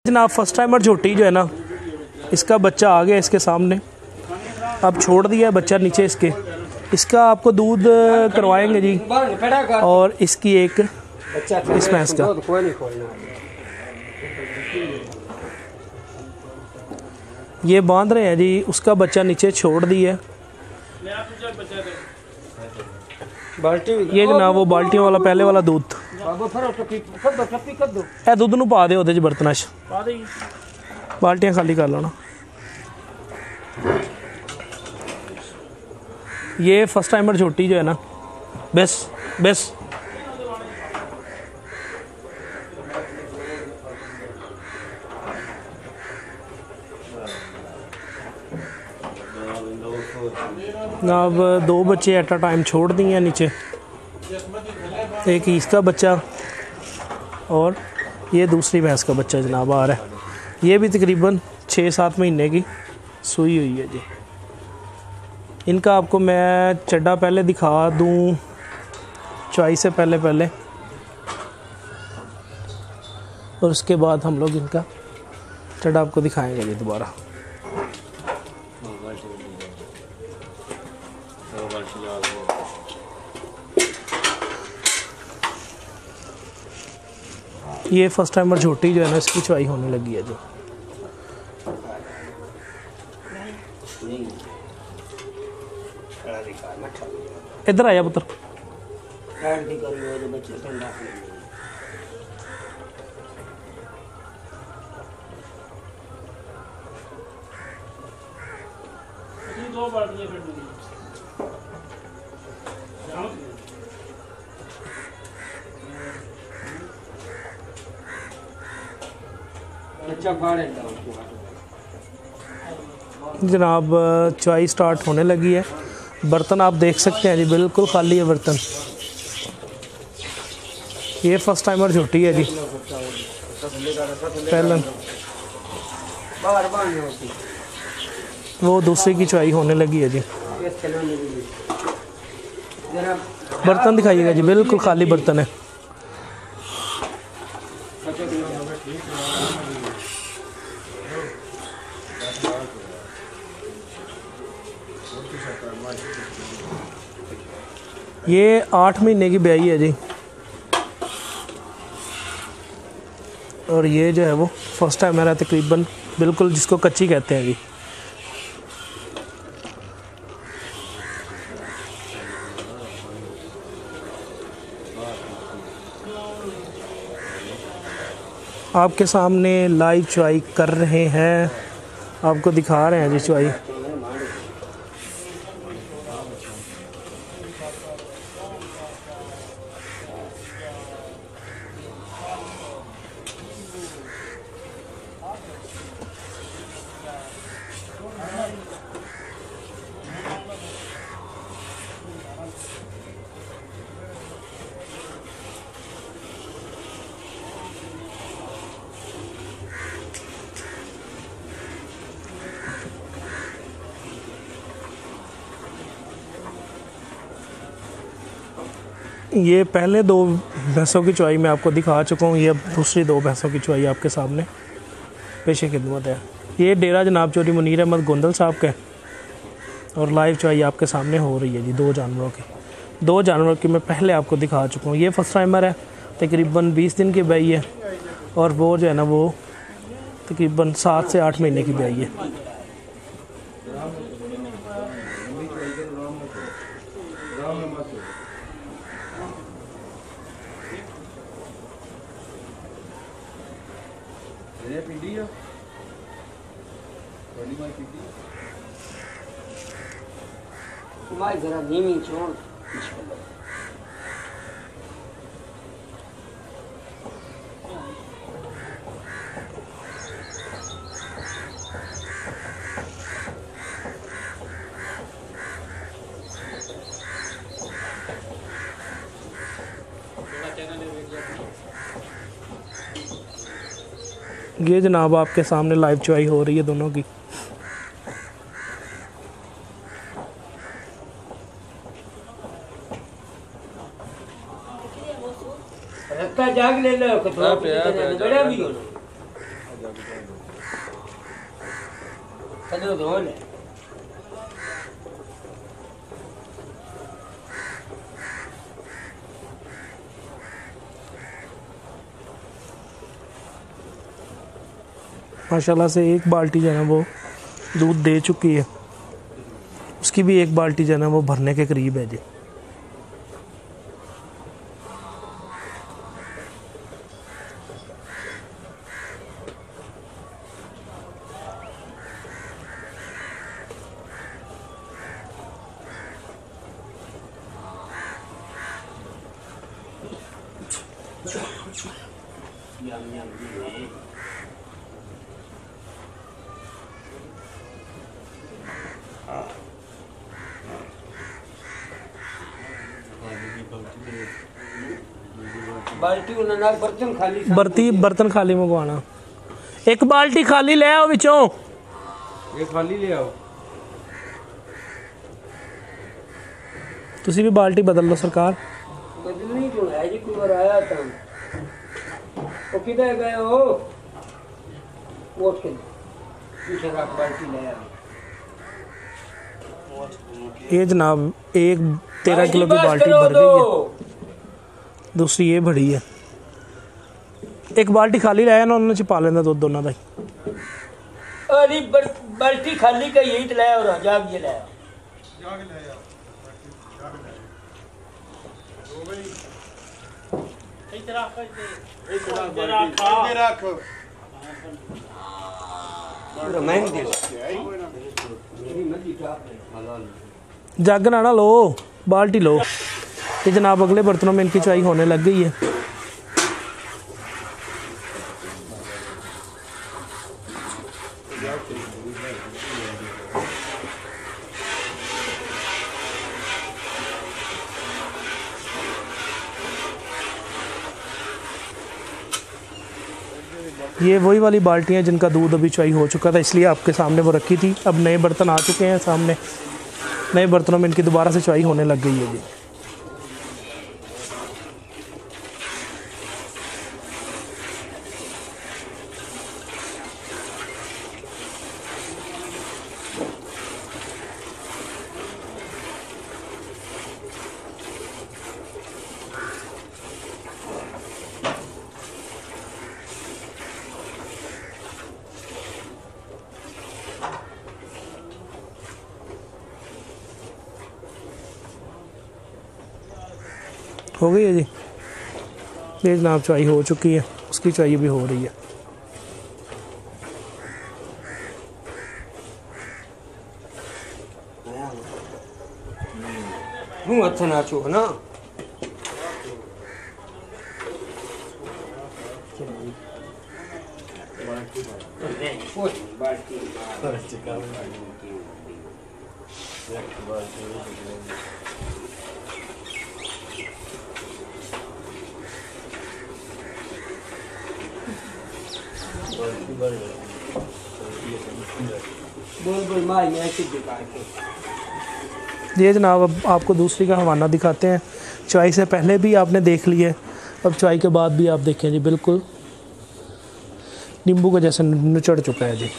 जनाब first timer झोटी जो है ना, इसका बच्चा आ गया इसके सामने, अब छोड़ दिया बच्चा नीचे इसका आपको दूध करवाएंगे जी, और इसकी एक इस भैंस का ये बांध रहे हैं जी, उसका बच्चा नीचे छोड़ दिया। ये जनाब वो बाल्टियों वाला पहले वाला दूध ए दूध नूं पा दे ओहदे च बर्तनां च बाल्टियां खाली कर लो ना। ये फर्स्ट टाइमर छोटी जो है ना, बस बस अब 2 बच्चे एट अ टाइम छोड़ दिए हैं नीचे, एक इसका बच्चा और ये दूसरी भैंस का बच्चा जनाब आ रहा है। ये भी तकरीबन 6-7 महीने की सुई हुई है जी। इनका आपको मैं चड्डा पहले दिखा दूं चॉई से पहले और उसके बाद हम लोग इनका चड्डा आपको दिखाएंगे जी दोबारा। ये फर्स्ट टाइमर झोटी जो है ना, इसकी चुवाई होने लगी है जो। इधर आया पुत्र, जनाब चॉई स्टार्ट होने लगी है। बर्तन आप देख सकते हैं जी, बिल्कुल खाली है बर्तन। ये फर्स्ट टाइमर झोटी है जी, पहले वो दूसरी की चॉई होने लगी है जी। बर्तन दिखाइएगा जी, बिल्कुल खाली बर्तन है। ये 8 महीने की ब्याई है जी, और ये जो है वो फर्स्ट टाइम मेरा तकरीबन बिल्कुल जिसको कच्ची कहते हैं जी। आपके सामने लाइव चुवाई कर रहे हैं, आपको दिखा रहे हैं जी चुवाई। ये पहले 2 भैंसों की चुवाई मैं आपको दिखा चुका हूँ, ये अब दूसरी 2 भैंसों की चुवाई आपके सामने पेश खिदमत है। ये डेरा जनाब चौधरी मुनीर अहमद गोंदल साहब का, और लाइव चुवाई आपके सामने हो रही है जी 2 जानवरों की। 2 जानवरों की मैं पहले आपको दिखा चुका हूँ। ये फर्स्ट टाइमर है, तकरीबन 20 दिन की ब्याई है, और वो जो है ना वो तकरीबन 7 से 8 महीने की ब्याई है। जरा धीमी छोड़। ये जनाब आपके सामने लाइव चुवाई हो रही है दोनों की। जाग ले लो चलो धो ले माशाल्लाह से एक बाल्टी जो है ना वो दूध दे चुकी है, उसकी भी एक बाल्टी जो है ना वो भरने के करीब है जी। बाल्टी उन्होंने बर्तन खाली बर्तन खाली मंगवाना। एक बाल्टी खाली ले आओ विचों, ये खाली ले आओ। तुसी भी बाल्टी बदल लो सरकार। बदलनी तो है जी, कोई बार आया था वो किधर गए हो? वोट के पीछे रख बाल्टी ले आओ। ये जनाब एक 13 किलो की बाल्टी भर गई है, दूसरी ये भरी है। एक बाल्टी खाली लाया ना उन्होंने छिपा लेना दूध दोनों का। अरे बाल्टी खाली का यही तो लाया और जाग ये लाया। जग ना लो, बाल्टी लो। ये जनाब अगले बर्तनों में इनकी चुआई होने लग गई है। ये वही वाली बाल्टियाँ जिनका दूध अभी चुआई हो चुका था, इसलिए आपके सामने वो रखी थी। अब नए बर्तन आ चुके हैं सामने, नए बर्तनों में इनकी दोबारा से चुआई होने लग गई है जी। हो गई है जी। ये जनाब चुआई हो चुकी है, उसकी चुआई भी हो रही है। अच्छा नाचो है ना। बोल बोल मार ऐसे दिखा के। ये जनाब अब आपको दूसरी का हवाना दिखाते हैं। चुआई से पहले भी आपने देख लिया, अब चुआई के बाद भी आप देखें जी, बिल्कुल नींबू का जैसे निचड़ चुका है जी।